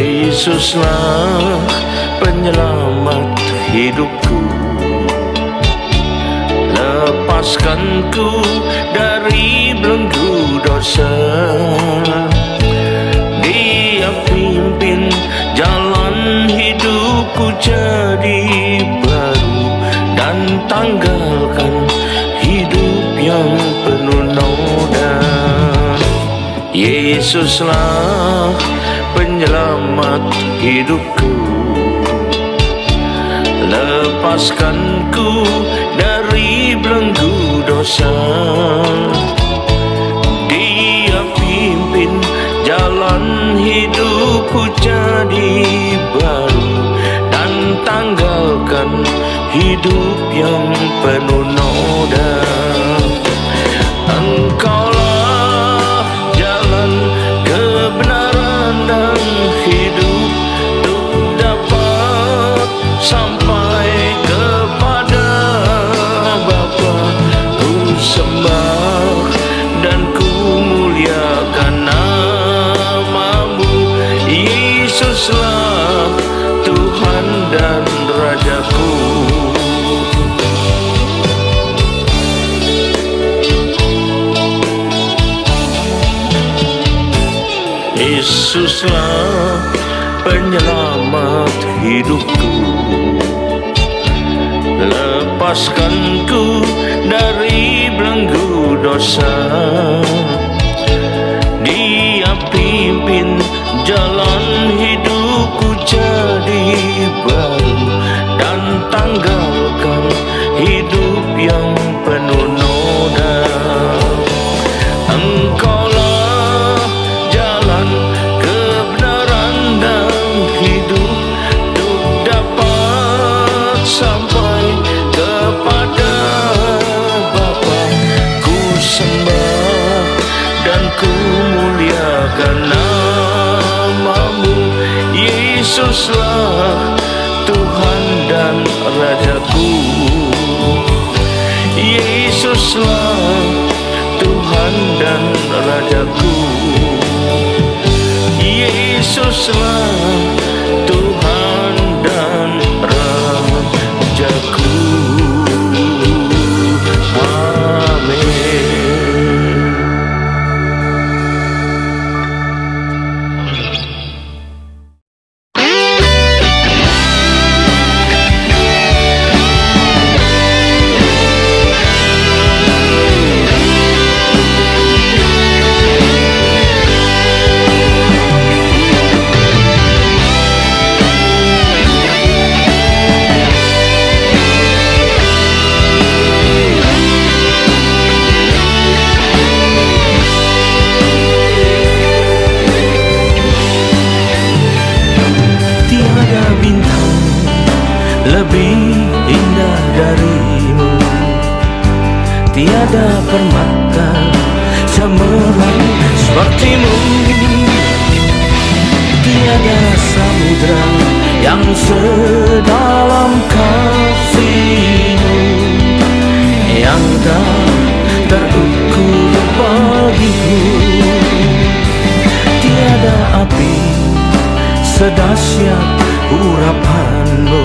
Yesuslah penyelamat hidupku, lepaskanku dari belenggu dosa. Dia pimpin jalan hidupku jadi baru, dan tanggalkan hidup yang penuh noda. Yesuslah penyelamat hidupku, lepaskanku dari belenggu dosa. Dia pimpin jalan hidupku jadi baru, dan tanggalkan hidup yang penuh noda. Engkaulah jalan kebenaran dan hidup, untuk dapat sampai kepada Bapa. Ku sembah dan ku muliakan namamu, Yesuslah Tuhan dan Rajaku. Yesuslah penyelamat hidupku, lepaskanku dari belenggu dosa. Dia pimpin jalan hidupku jadi baru, dan tanggalkan hidup yang penuh noda. Engkaulah jalan kebenaran dan hidup, untuk dapat sampai kepada Bapa. Ku sembah dan ku muliakan namamu, Yesuslah Tuhan dan Rajaku. Yesuslah Tuhan dan Rajaku. Yesuslah Tuhan dan Rajaku. Amin. Lebih indah darimu, tiada permata cemerlang sepertimu. Tiada samudra yang sedalam kasih-Mu, yang tak terukur bagiku. Tiada api sedahsyat urapan-Mu,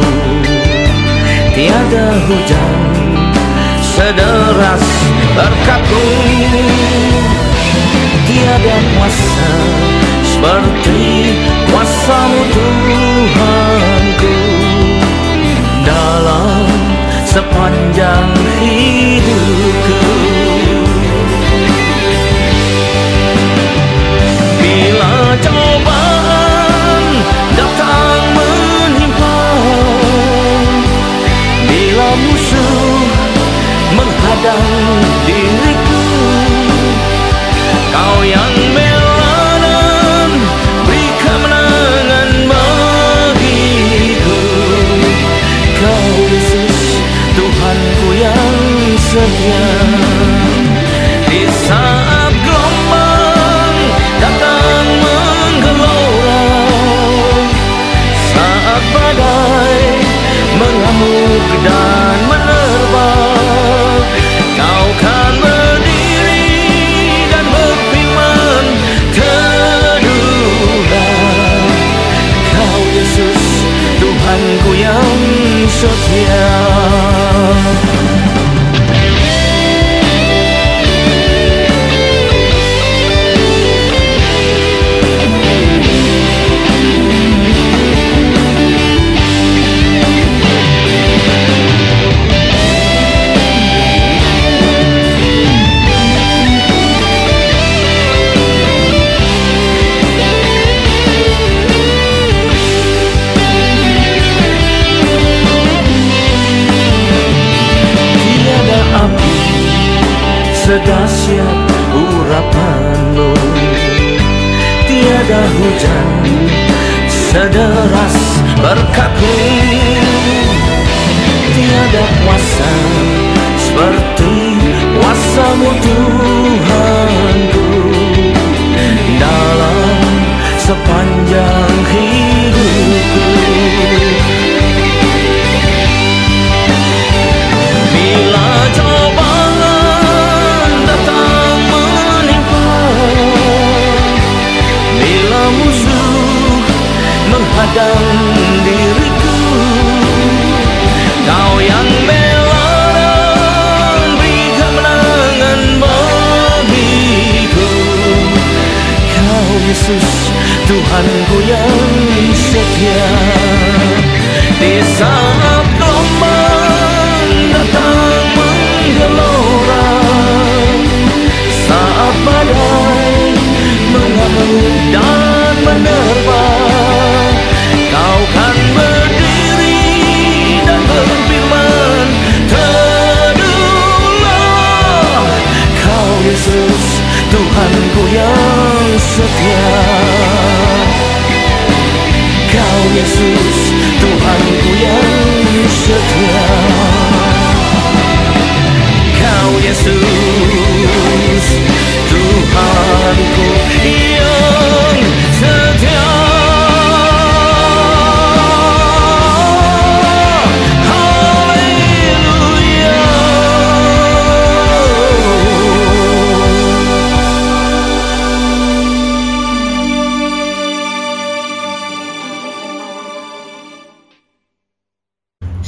tiada hujan sederas berkat-Mu. Tiada kuasa seperti kuasa-Mu Tuhanku, dalam sepanjang hidupku. Bila cobaan datang menimpa, bila musuh menghadang diriku, Kau yang bela dan beri kemenangan sedahsyat urapanmu. Tiada hujan sederas berkatmu, tiada kuasa seperti kuasamu Tuhanku. Dalam sepanjang hidupku, bila cobaan datang menimpa, bila musuh menghadang diriku, Kau yang bela dan beri kemenangan bagiku. Kau Yesus Tuhanku yang setia. Di saat gelombang datang menggelora, saat badai mengamuk dan menerpa, Kau kan berdiri dan berfirman, teduhlah. Kau Yesus Tuhanku yang setia. Kau Yesus Tuhanku yang setia. Kau Yesus Tuhanku yang setia.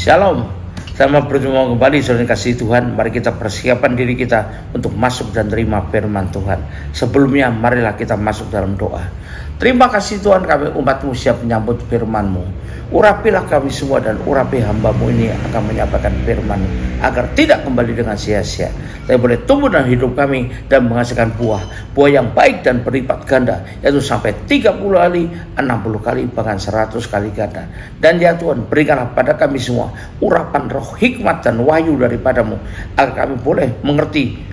Shalom, selamat berjumpa kembali saudara kasih Tuhan. Mari kita persiapkan diri kita untuk masuk dan terima firman Tuhan. Sebelumnya marilah kita masuk dalam doa. Terima kasih Tuhan, kami umat-Mu siap menyambut firman-Mu. Urapilah kami semua dan urapi hamba-Mu ini akan menyampaikan firman-Mu agar tidak kembali dengan sia-sia, tapi boleh tumbuh dalam hidup kami dan menghasilkan buah yang baik dan berlipat ganda, yaitu sampai 30 kali, 60 kali, bahkan 100 kali ganda. Dan ya Tuhan, berikanlah pada kami semua urapan roh hikmat dan wahyu daripada-Mu agar kami boleh mengerti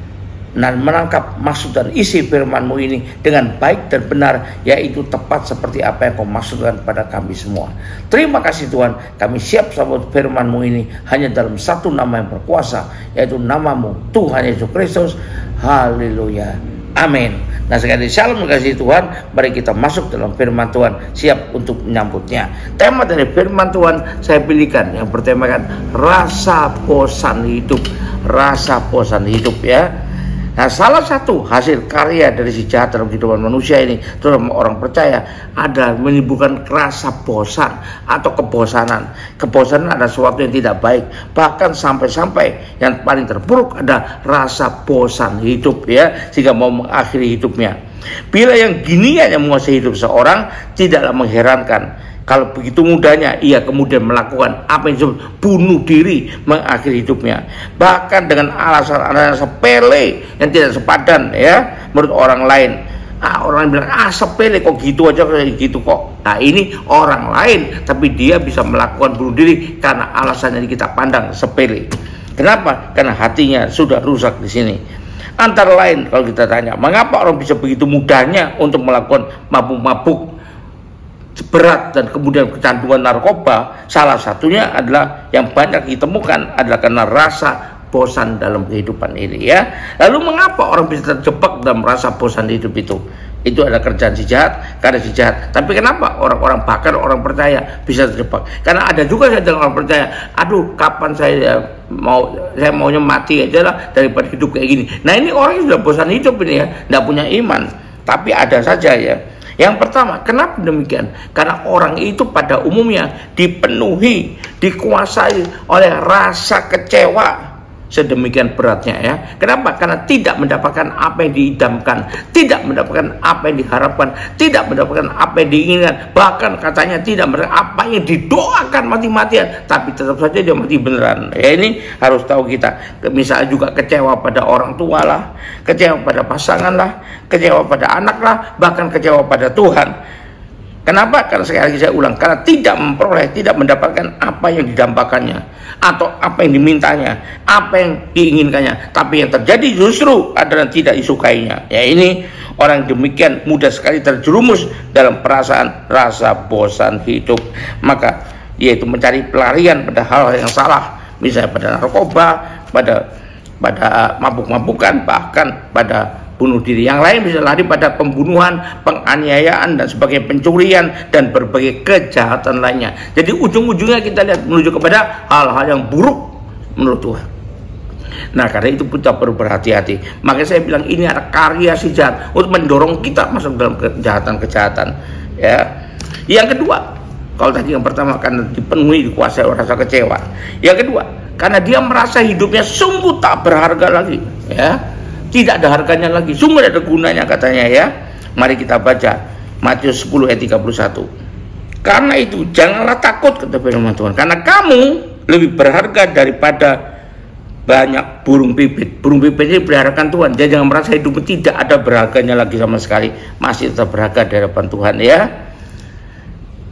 dan menangkap maksud dan isi firman-Mu ini dengan baik dan benar, yaitu tepat seperti apa yang Kau maksudkan pada kami semua. Terima kasih Tuhan, kami siap sambut firman-Mu ini hanya dalam satu nama yang berkuasa, yaitu nama-Mu Tuhan Yesus Kristus. Haleluya, amin. Nah sekali shalom kasih Tuhan, mari kita masuk dalam firman Tuhan, siap untuk menyambutnya. Tema dari firman Tuhan saya pilihkan yang bertemakan rasa bosan hidup. Rasa bosan hidup ya. Nah, salah satu hasil karya dari si jahat dalam kehidupan manusia ini, terutama orang percaya, adalah menimbulkan rasa bosan atau kebosanan. Kebosanan adalah sesuatu yang tidak baik. Bahkan sampai-sampai yang paling terburuk ada rasa bosan hidup ya, sehingga mau mengakhiri hidupnya. Bila yang ginian yang menguasai hidup seorang, tidaklah mengherankan kalau begitu mudahnya ia kemudian melakukan apa yang disebut bunuh diri, mengakhiri hidupnya. Bahkan dengan alasan-alasan sepele yang tidak sepadan ya menurut orang lain. Orang bilang sepele kok gitu aja, kayak gitu kok. Nah ini orang lain, tapi dia bisa melakukan bunuh diri karena alasannya kita pandang sepele. Kenapa? Karena hatinya sudah rusak di sini. Antara lain kalau kita tanya, mengapa orang bisa begitu mudahnya untuk melakukan mabuk-mabuk berat dan kemudian kecanduan narkoba? Salah satunya adalah yang banyak ditemukan adalah karena rasa bosan dalam kehidupan ini ya. Lalu mengapa orang bisa terjebak dalam rasa bosan hidup itu? Itu adalah kerjaan si jahat, karena si jahat. Tapi kenapa orang-orang, bahkan orang percaya, bisa terjebak? Karena ada juga saya dengar orang percaya, aduh kapan saya maunya mati aja lah daripada hidup kayak gini. Nah ini orang yang sudah bosan hidup ini ya, tidak punya iman. Tapi ada saja ya. Yang pertama, kenapa demikian? Karena orang itu pada umumnya dipenuhi, dikuasai oleh rasa kecewa sedemikian beratnya ya. Kenapa? Karena tidak mendapatkan apa yang diidamkan, tidak mendapatkan apa yang diharapkan, tidak mendapatkan apa yang diinginkan, bahkan katanya tidak mendapatkan apa yang didoakan mati-matian, tapi tetap saja dia mati beneran. Ya ini harus tahu kita. Misalnya juga kecewa pada orang tua lah, kecewa pada pasangan lah, kecewa pada anak lah, bahkan kecewa pada Tuhan. Kenapa? Karena sekali lagi saya ulang, karena tidak memperoleh, tidak mendapatkan apa yang didambakannya, atau apa yang dimintanya, apa yang diinginkannya. Tapi yang terjadi justru adalah tidak disukainya. Ya, ini orang demikian mudah sekali terjerumus dalam perasaan rasa bosan hidup. Maka yaitu mencari pelarian pada hal yang salah, misalnya pada narkoba, pada mabuk-mabukan, bahkan pada bunuh diri. Yang lain bisa lari pada pembunuhan, penganiayaan, dan sebagainya, pencurian, dan berbagai kejahatan lainnya. Jadi ujung-ujungnya kita lihat menuju kepada hal-hal yang buruk menurut Tuhan. Nah, karena itu kita perlu berhati-hati. Makanya saya bilang ini ada karya si jahat untuk mendorong kita masuk dalam kejahatan-kejahatan. Ya. Yang kedua, kalau tadi yang pertama karena dipenuhi, dikuasai oleh rasa kecewa. Yang kedua, karena dia merasa hidupnya sungguh tak berharga lagi. Ya. Tidak ada harganya lagi, sungguh tidak ada gunanya katanya ya. Mari kita baca Matius 10 ayat 31. Karena itu janganlah takut, kata firman Tuhan, karena kamu lebih berharga daripada banyak burung pipit. Burung pipit ini dipeliharakan Tuhan. Jadi jangan merasa hidup tidak ada berharganya lagi sama sekali, masih tetap berharga di hadapan Tuhan ya.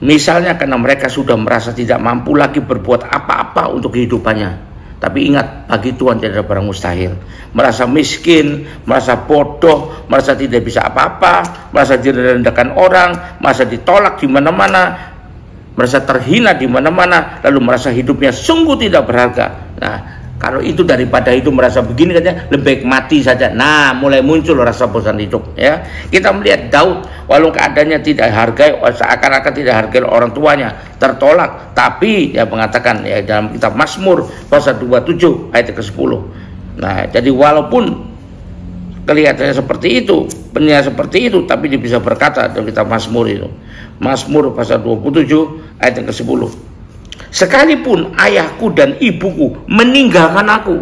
Misalnya karena mereka sudah merasa tidak mampu lagi berbuat apa-apa untuk kehidupannya. Tapi ingat, bagi Tuhan tidak ada barang mustahil. Merasa miskin, merasa bodoh, merasa tidak bisa apa-apa, merasa direndahkan orang, merasa ditolak di mana-mana, merasa terhina di mana-mana, lalu merasa hidupnya sungguh tidak berharga. Nah, kalau itu daripada itu merasa begini katanya, lebih baik mati saja. Nah, mulai muncul rasa bosan hidup ya. Kita melihat Daud, walaupun keadaannya tidak hargai, seakan-akan tidak hargai orang tuanya, tertolak, tapi dia mengatakan ya dalam kitab Mazmur pasal 27 ayat ke-10. Nah, jadi walaupun kelihatannya seperti itu, benar seperti itu, tapi dia bisa berkata dalam kitab Mazmur itu. Mazmur pasal 27 ayat yang ke-10. Sekalipun ayahku dan ibuku meninggalkan aku,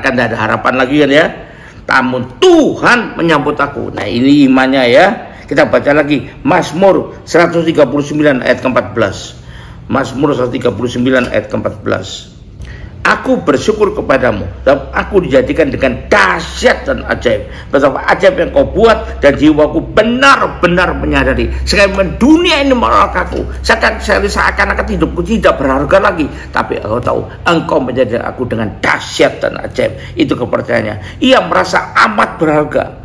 kan tidak ada harapan lagi kan ya, namun Tuhan menyambut aku. Nah, ini imannya ya. Kita baca lagi Mazmur 139 ayat ke-14. Mazmur 139 ayat ke-14. Aku bersyukur kepadamu dan aku dijadikan dengan dahsyat dan ajaib. Betapa ajaib yang kau buat, dan jiwaku benar-benar menyadari sekalipun dunia ini menolak aku, seakan-akan hidupku tidak berharga lagi, tapi engkau tahu engkau menjadikan aku dengan dahsyat dan ajaib. Itu kepercayaannya. Ia merasa amat berharga.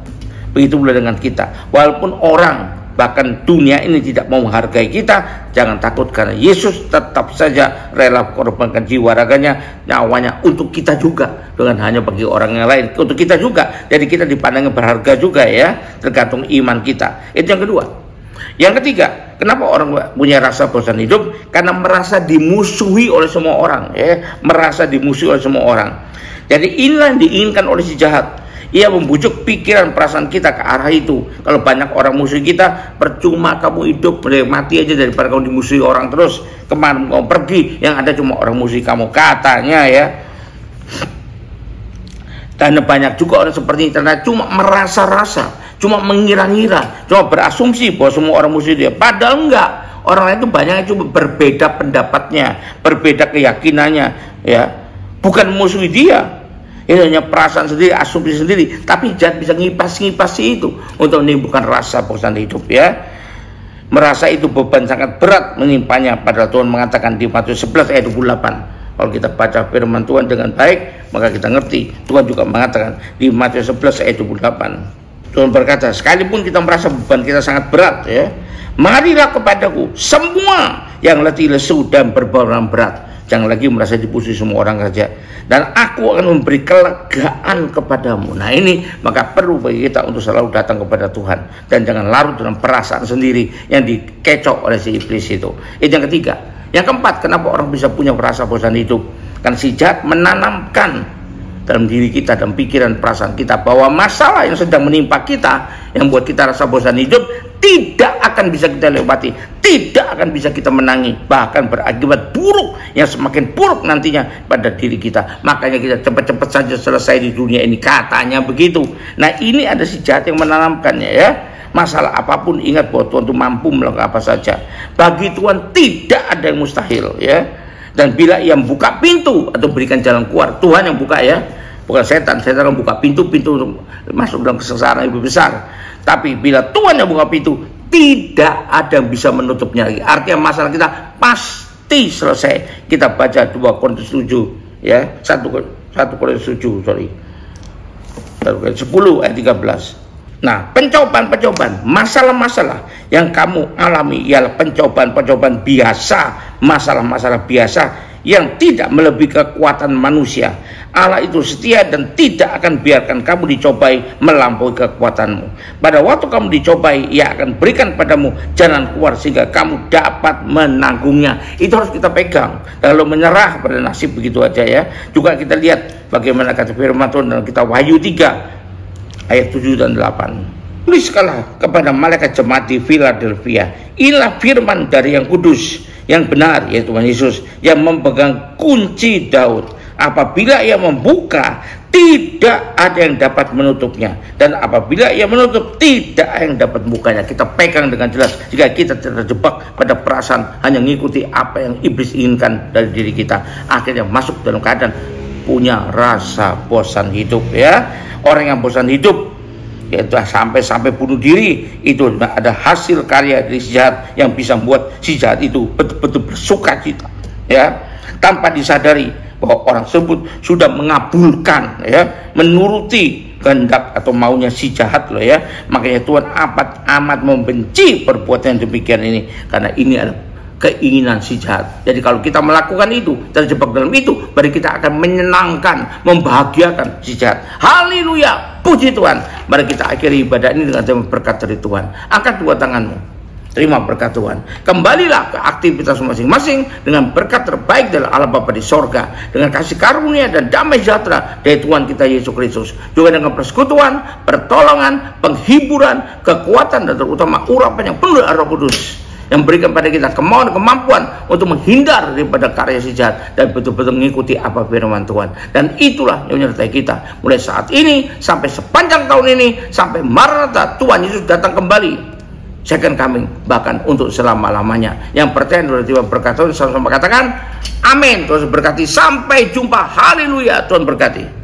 Begitu pula dengan kita. Walaupun orang bahkan dunia ini tidak mau menghargai kita, jangan takut, karena Yesus tetap saja rela mengorbankan jiwa raganya, nyawanya untuk kita juga, dengan hanya bagi orang yang lain, untuk kita juga. Jadi kita dipandangnya berharga juga ya, tergantung iman kita. Itu yang kedua. Yang ketiga, kenapa orang punya rasa bosan hidup? Karena merasa dimusuhi oleh semua orang ya, merasa dimusuhi oleh semua orang. Jadi inilah yang diinginkan oleh si jahat. Ia membujuk pikiran perasaan kita ke arah itu. Kalau banyak orang musuh kita, percuma kamu hidup, mati aja daripada kamu dimusuhi orang terus. Kemana kamu pergi, yang ada cuma orang musuh kamu, katanya ya. Dan banyak juga orang seperti ini, karena cuma merasa-rasa, cuma mengira-ngira, cuma berasumsi bahwa semua orang musuh dia. Padahal enggak. Orang lain itu banyak yang cuma berbeda pendapatnya, berbeda keyakinannya ya. Bukan musuhi dia. Itu hanya perasaan sendiri, asumsi sendiri, tapi jangan bisa ngipas-ngipasi itu untuk menimbulkan rasa bosan hidup ya. Merasa itu beban sangat berat menimpanya, padahal Tuhan mengatakan di Matius 11 ayat 28. Kalau kita baca firman Tuhan dengan baik, maka kita ngerti. Tuhan juga mengatakan di Matius 11 ayat 28. Tuhan berkata, sekalipun kita merasa beban kita sangat berat ya, marilah kepadaku semua yang letih lesu dan berbeban berat. Jangan lagi merasa dipusuhi semua orang saja, dan aku akan memberi kelegaan kepadamu. Nah ini, maka perlu bagi kita untuk selalu datang kepada Tuhan, dan jangan larut dalam perasaan sendiri yang dikecok oleh si iblis itu. Itu yang ketiga. Yang keempat, kenapa orang bisa punya rasa bosan hidup? Kan si jahat menanamkan dalam diri kita dan pikiran perasaan kita bahwa masalah yang sedang menimpa kita, yang buat kita rasa bosan hidup, tidak akan bisa kita lewati, tidak akan bisa kita menangi, bahkan berakibat buruk yang semakin buruk nantinya pada diri kita. Makanya kita cepat-cepat saja selesai di dunia ini, katanya begitu. Nah ini ada si jahat yang menanamkannya ya. Masalah apapun, ingat bahwa Tuhan itu mampu melakukan apa saja. Bagi Tuhan tidak ada yang mustahil ya. Dan bila ia membuka pintu atau berikan jalan keluar, Tuhan yang buka ya, bukan setan. Setan yang buka pintu untuk masuk dalam kesengsaraan yang lebih besar. Tapi bila Tuhan yang buka pintu, tidak ada yang bisa menutupnya lagi. Artinya masalah kita pasti selesai. Kita baca 2 Korintus 7 ya, 1 Korintus 7 sorry, 10 ayat 13. Nah, pencobaan-pencobaan, masalah-masalah yang kamu alami ialah pencobaan-pencobaan biasa, masalah-masalah biasa yang tidak melebihi kekuatan manusia. Allah itu setia dan tidak akan biarkan kamu dicobai melampaui kekuatanmu. Pada waktu kamu dicobai, Ia akan berikan padamu jalan keluar sehingga kamu dapat menanggungnya. Itu harus kita pegang. Lalu menyerah pada nasib begitu aja ya. Juga kita lihat bagaimana kata firman Tuhan dalam kitab Wahyu 3 ayat 7 dan 8. Tuliskanlah kepada malaikat jemaat di Philadelphia, inilah firman dari yang kudus, yang benar, yaitu Tuhan Yesus, yang memegang kunci Daud. Apabila Ia membuka, tidak ada yang dapat menutupnya, dan apabila Ia menutup, tidak ada yang dapat membukanya. Kita pegang dengan jelas jika kita terjebak pada perasaan hanya mengikuti apa yang iblis inginkan dari diri kita, akhirnya masuk dalam keadaan punya rasa bosan hidup ya. Orang yang bosan hidup yaitu sampai bunuh diri, itu ada hasil karya dari si jahat yang bisa membuat si jahat itu betul-betul bersuka cita ya, tanpa disadari bahwa orang tersebut sudah mengabulkan ya, menuruti kehendak atau maunya si jahat loh ya. Makanya Tuhan amat membenci perbuatan yang demikian ini, karena ini adalah keinginan si jahat. Jadi kalau kita melakukan itu, terjebak dalam itu, berarti kita akan menyenangkan, membahagiakan si jahat. Haleluya, puji Tuhan. Mari kita akhiri ibadah ini dengan berkat dari Tuhan. Angkat 2 tanganmu, terima berkat Tuhan. Kembalilah ke aktivitas masing-masing dengan berkat terbaik dari Allah Bapa di sorga, dengan kasih karunia dan damai sejahtera dari Tuhan kita Yesus Kristus, juga dengan persekutuan, pertolongan, penghiburan, kekuatan, dan terutama urapan yang penuh Roh Kudus, yang berikan pada kita kemampuan untuk menghindar daripada karya si jahat dan betul-betul mengikuti apa firman Tuhan. Dan itulah yang menyertai kita mulai saat ini sampai sepanjang tahun ini, sampai Maranatha, Tuhan Yesus datang kembali, second coming, bahkan untuk selama-lamanya. Yang percaya dan tiba berkat Tuhan, sama-sama katakan amin. Tuhan berkati, sampai jumpa. Haleluya, Tuhan berkati.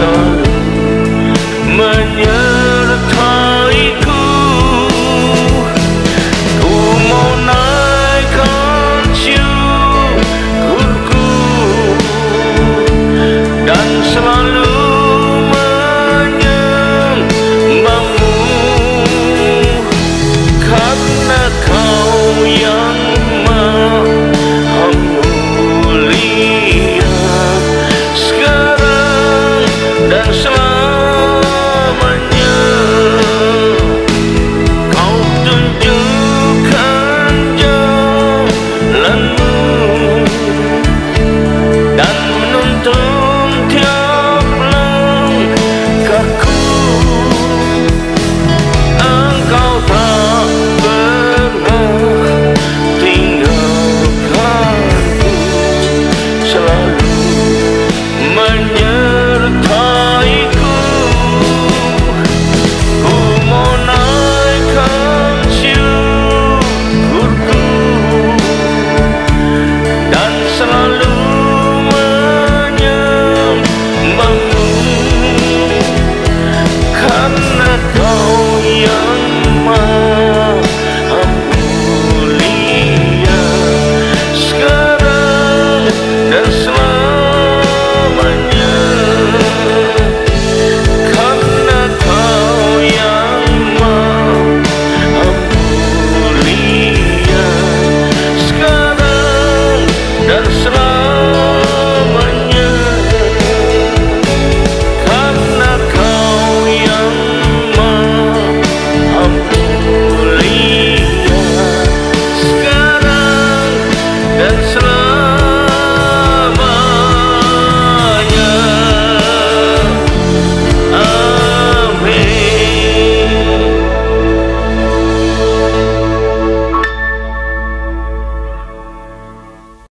selalu